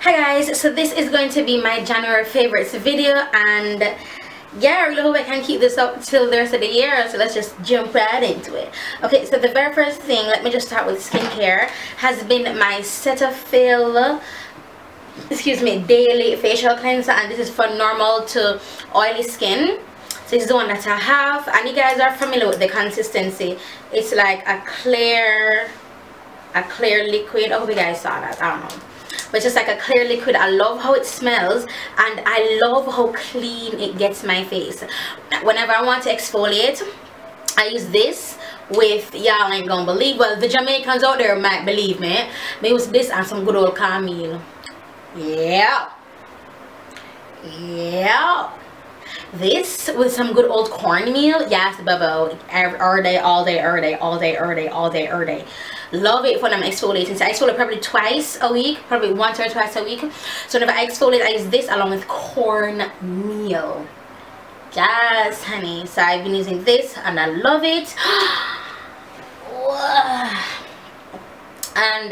Hi guys, so this is going to be my January favorites video, and yeah, I really hope I can keep this up till the rest of the year, so let's just jump right into it. Okay, so the very first thing, let me just start with skincare, has been my Cetaphil daily facial cleanser, and this is for normal to oily skin. So this is the one that I have, and you guys are familiar with the consistency. It's like a clear liquid. I hope you guys saw that. I don't know, but just like a clear liquid. I love how it smells, and I love how clean it gets my face. Whenever I want to exfoliate, I use this with, y'all ain't gonna believe, well, the Jamaicans out there might believe me, but use this and some good old cornmeal. Yeah, this with some good old cornmeal. Yes, bubble, all day, all day, all day, all day, all day, all day, all day. Love it when I'm exfoliating. So I exfoliate probably twice a week, probably once or twice a week. So whenever I exfoliate, I use this along with cornmeal. Yes, honey. So I've been using this and I love it. And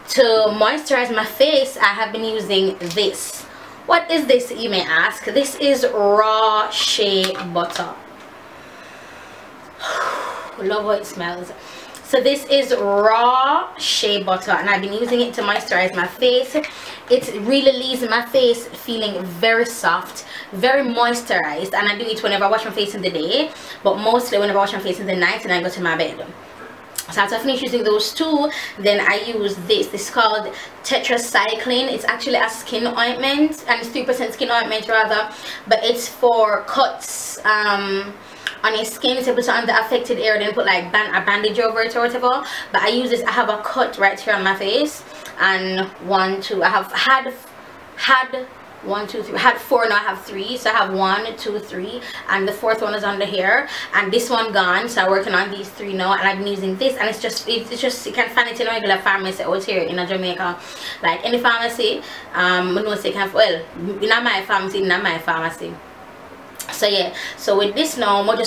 to moisturize my face, I have been using this. What is this, you may ask? This is raw shea butter. Love how it smells. So this is raw shea butter, and I've been using it to moisturize my face. It really leaves my face feeling very soft, very moisturized, and I do it whenever I wash my face in the day, but mostly whenever I wash my face in the night and I go to my bed. So after I finish using those two, then I use this. This is called tetracycline. It's actually a skin ointment, and it's 3% skin ointment rather, but it's for cuts on your skin. So put it on the affected area, then put like a bandage over it or whatever. But I use this. I have a cut right here on my face, and I have had 1, 2, 3. I had 4, now I have 3. So I have 1, 2, 3, and the 4th one is under here, and this one gone. So I'm working on these 3 now, and I've been using this, and it's just you can find it in a regular pharmacy out here in Jamaica, like any pharmacy. Well, in my pharmacy. So yeah, so with this now, I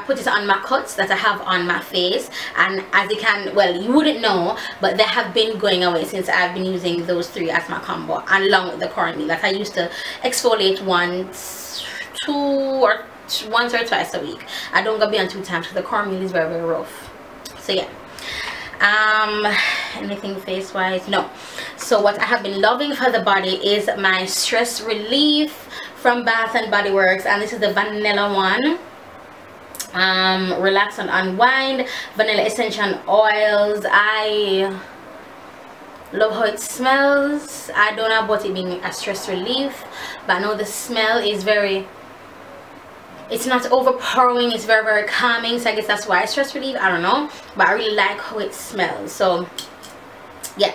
put it on my cuts that I have on my face, and as you can, well, you wouldn't know, but they have been going away since I've been using those 3 as my combo, along with the cornmeal that I used to exfoliate once or twice a week. I don't go beyond 2 times because the cornmeal is very, very rough. So yeah, anything face wise, no. So what I have been loving for the body is my stress relief from Bath and Body Works, and this is the vanilla one. Relax and unwind, vanilla essential oils. I love how it smells. I don't know about it being a stress relief, but I know the smell is it's not overpowering, it's very, very calming, so I guess that's why it's stress relief. I don't know, but I really like how it smells. So yeah,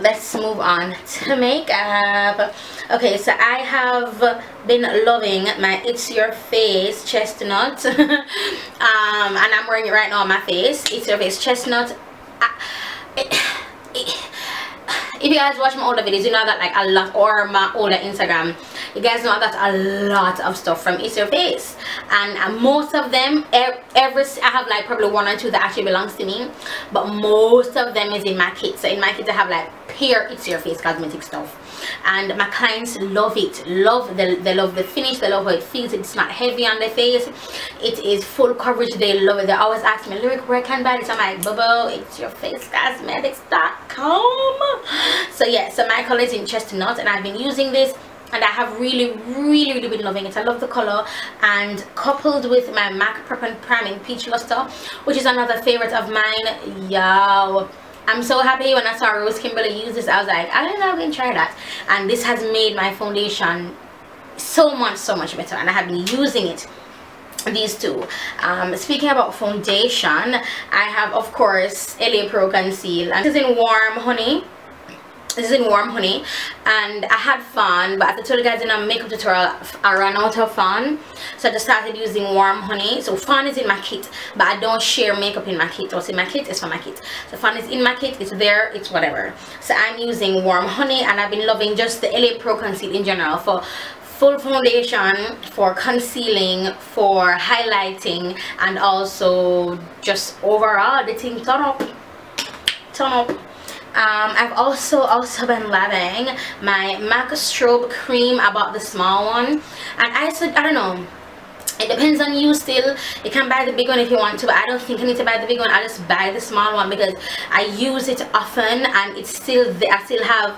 let's move on to makeup. Okay, so I have been loving my It's Your Face chestnut and I'm wearing it right now on my face. It's Your Face chestnut. If you guys watch my older videos, you know that like a lot, or my older Instagram, you guys know that a lot of stuff from It's Your Face, and most of them, I have like probably 1 or 2 that actually belongs to me, but most of them is in my kit. So in my kit I have like pure It's Your Face cosmetic stuff, and my clients love it. They love the finish, they love how it feels. It's not heavy on the face, it is full coverage. They love it. They always ask me, Lyric, where can I buy this? I'm like, Bubble, It's Your Face Cosmetics.com. So yeah, so my color is in chestnut, and I've been using this, and I have really been loving it. I love the color, and coupled with my MAC Prep and Priming Peach Luster, which is another favorite of mine. Yo, I'm so happy when I saw Rose Kimberly use this. I was like, I don't know, I'm gonna try that, and this has made my foundation so much better, and I have been using it, these 2. Speaking about foundation, I have, of course, LA Pro Conceal, and this is in Warm Honey. And I had fun, but as I told you guys in a makeup tutorial, I ran out of fun, so I just started using Warm Honey. So fun is in my kit, but I don't share makeup in my kit. What's in my kit is for my kit. So fun is in my kit, it's there, it's whatever. So I'm using Warm Honey, and I've been loving just the LA Pro Conceal in general for full foundation, for concealing, for highlighting, and also just overall the thing turn up. I've also been loving my MAC strobe cream. I bought the small one, and I don't know, it depends on you. Still, you can buy the big one if you want to, but I don't think I need to buy the big one. I just buy the small one because I use it often, and it's still there. I still have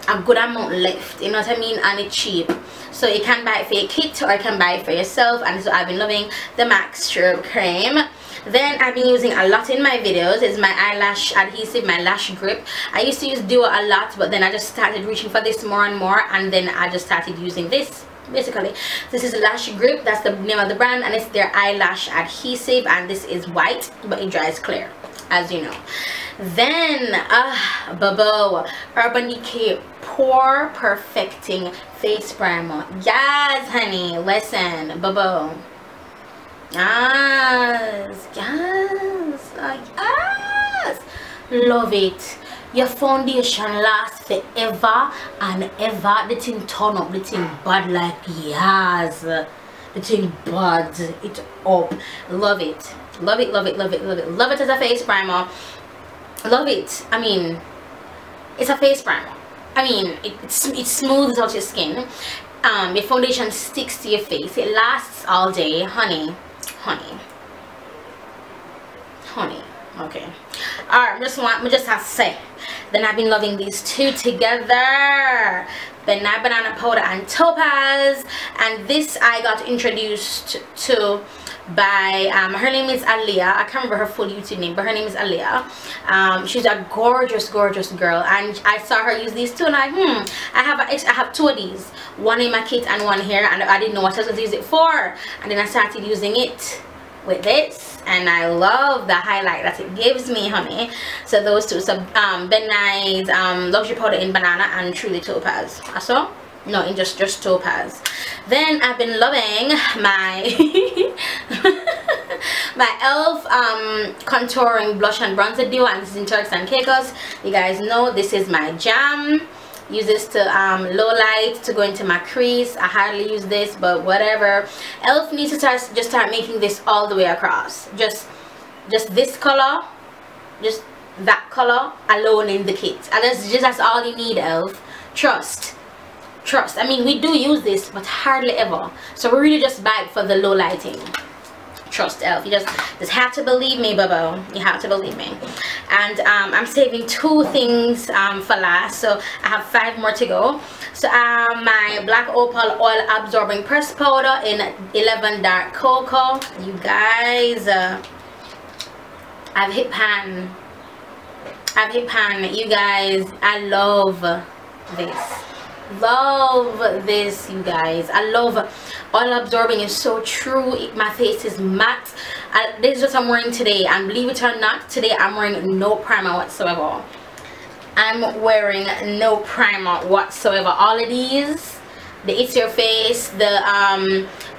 a good amount left, you know what I mean, and it's cheap. So you can buy it for your kit, or you can buy it for yourself. And so I've been loving the MAC strobe cream. Then I've been using a lot in my videos is my eyelash adhesive, my lash grip. I used to use Duo a lot, but then I just started reaching for this more and more, and then I just started using this. Basically, this is Lash Grip, that's the name of the brand, and it's their eyelash adhesive, and this is white, but it dries clear, as you know. Then Babo Urban Decay Pore Perfecting Face Primer. Yes, honey, listen, Babo. Yes, yes, yes, love it. Your foundation lasts forever and ever. The thing turn up, the thing bad like yes, the thing bad it up. Love it, love it, love it, love it, love it, love it as a face primer. Love it. I mean, it's a face primer. I mean, it smooths out your skin. Your foundation sticks to your face. It lasts all day, honey. Okay. Alright, I just have to say. Then I've been loving these two together. Banana powder and topaz. And this I got introduced to by her name is Aaliyah. I can't remember her full YouTube name, but her name is Aaliyah. She's a gorgeous girl, and I saw her use these two, and I have two of these, one in my kit and one here, and I didn't know what I was going to use it for, and then I started using it with this, and I love the highlight that it gives me, honey. So those two, so Ben Nye's luxury powder in banana and truly topaz. Also no, in just topaz. Then I've been loving my my e.l.f. contouring blush and bronzer duo, and this is in Turks and Caicos. You guys know this is my jam. Use this to low light to go into my crease. I hardly use this, but whatever. e.l.f. needs to start making this all the way across. Just this color, just that color alone in the kit, and that's all you need, e.l.f. Trust. I mean, we do use this, but hardly ever. So we really just buy it for the low lighting. Trust, e.l.f. You just have to believe me, Babo. You have to believe me. And I'm saving two things for last, so I have 5 more to go. So my Black Opal Oil Absorbing Press Powder in 11 Dark Cocoa. You guys, I've hit pan. You guys, I love this. You guys. I love oil absorbing. Is so true. My face is matte. This is what I'm wearing today, and believe it or not, today I'm wearing no primer whatsoever. I'm wearing no primer whatsoever. All of these, the It's Your Face, the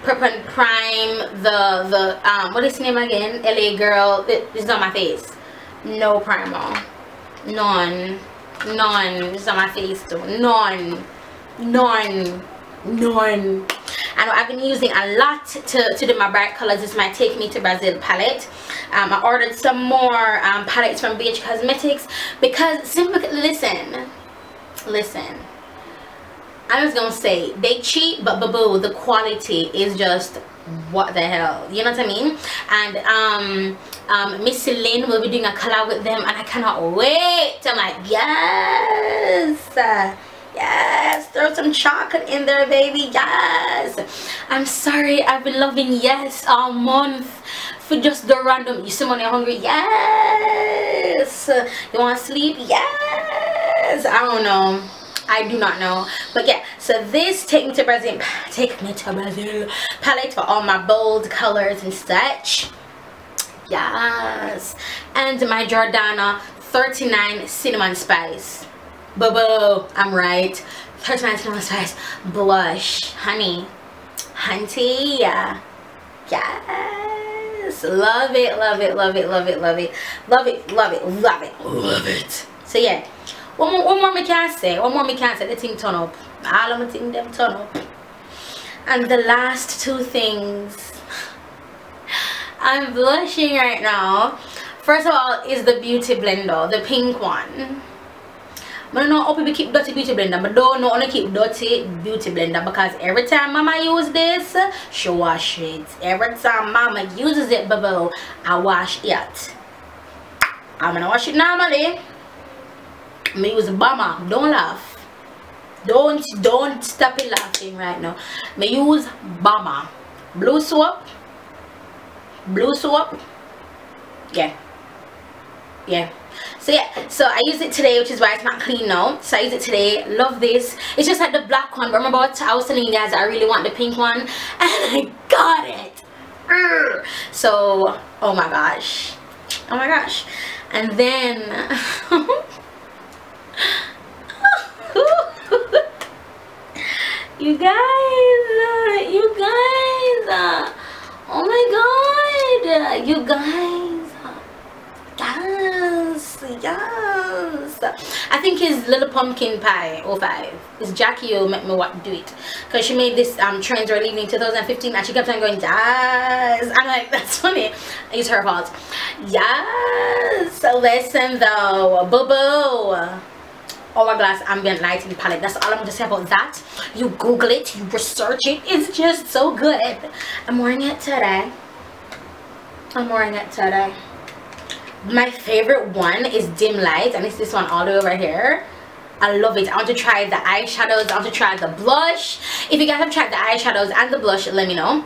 Prep and Prime, the what is the name again, LA Girl, this is on my face. No primer, none. This is on my face too. None. And I've been using a lot to do my bright colors. This is my Take Me to Brazil palette. I ordered some more palettes from BH Cosmetics because simply, listen, I was gonna say they cheap, but boo, the quality is just what the hell, you know what I mean? And Miss Celine will be doing a collab with them, and I cannot wait. I'm like, yes, throw some chocolate in there, baby. Yes. I'm sorry, I've been loving yes all month for just the random. You see when you're hungry? Yes. You want to sleep? Yes. I don't know, I do not know, but yeah. So this Take Me to Brazil palette for all my bold colors and such. Yes. And my Jordana 39 Cinnamon Spice. Boo, I'm right. 39 Cinnamon Spice blush, honey. Hunty, yeah. Yes. Love it. So yeah. One more me can say. The thing turn up. All of my things them turn up. And the last two things. I'm blushing right now. First of all is the Beauty Blender, the pink one. I don't know how people keep dirty beauty blender, but don't know how to keep dirty beauty blender, because every time mama use this, she wash it. Every time mama uses it, bubble, I wash it. I'm gonna wash it normally. I use Bama. Don't laugh. Don't stop it laughing right now. I use Bama. Blue soap. Yeah. So yeah, so I use it today, which is why it's not clean now. So I use it today. Love this. It's just like the black one, but remember what I was telling you guys, I really want the pink one, and I got it. So oh my gosh, and then you guys, oh my god, you guys, yes, I think his little pumpkin pie 05 is Jackie who make me do it, because she made this trends were leaving in 2015 and she kept on going yes. I'm like, that's funny, it's her fault. Yes. So listen though, boo boo, hourglass ambient lighting palette. That's all I'm gonna say about that. You google it, you research it, it's just so good. I'm wearing it today. My favorite one is dim light, and it's this one all the way over here. I love it. I want to try the eyeshadows, I want to try the blush. If you guys have tried the eyeshadows and the blush, let me know.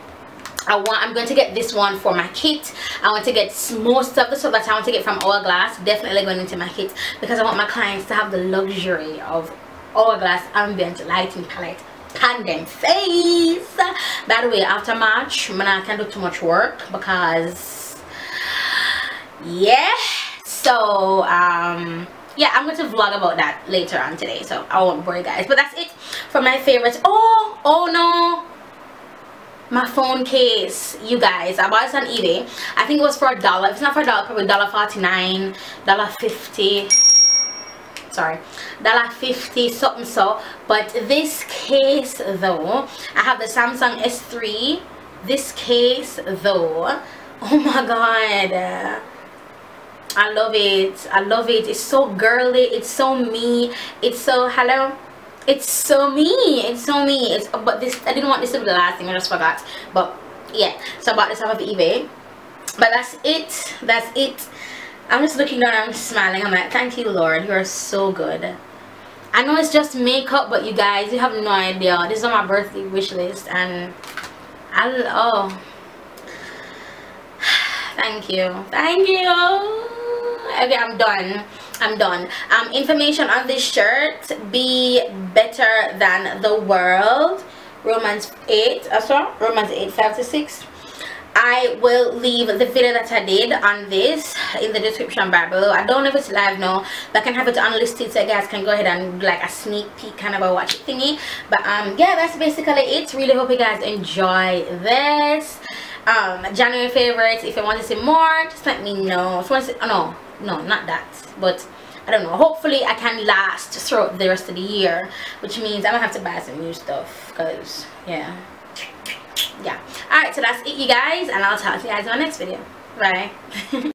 I'm going to get this one for my kit. I want to get most of the stuff that I want to get from Hourglass definitely going into my kit, because I want my clients to have the luxury of Hourglass ambient lighting palette pan them face. By the way, after March I can't do too much work, because yeah, so yeah, I'm going to vlog about that later on today, so I won't bore you guys. But that's it for my favorites. Oh no, my phone case, you guys, I bought this on eBay. I think it was for $1. If it's not for $1, probably $1.49, $1.50. Sorry, $1.50 something. So but this case though, I have the Samsung S3. This case though, oh my god, I love it. It's so girly, it's so me, it's so hello, it's so me, but this, I didn't want this to be the last thing, I just forgot. But yeah, so I bought this off of eBay. But that's it. I'm just looking down, I'm smiling, I'm like, thank you Lord, you are so good. I know it's just makeup, but you guys, you have no idea, this is on my birthday wish list, and oh, thank you. Okay, I'm done. Information on this shirt: be better than the world. Romans 8, Romans 8, 5-6. I will leave the video that I did on this in the description bar below. I don't know if it's live now, but I can have it unlisted so you guys can go ahead and do like a sneak peek kind of a watch it thingy. But yeah, that's basically it. Really hope you guys enjoy this. January favorites, if you want to see more, just let me know. If you want to see, oh, no, not that, but I don't know, hopefully I can last throughout the rest of the year, which means I'm gonna have to buy some new stuff, because yeah. Alright, so that's it you guys, and I'll talk to you guys in my next video. Bye.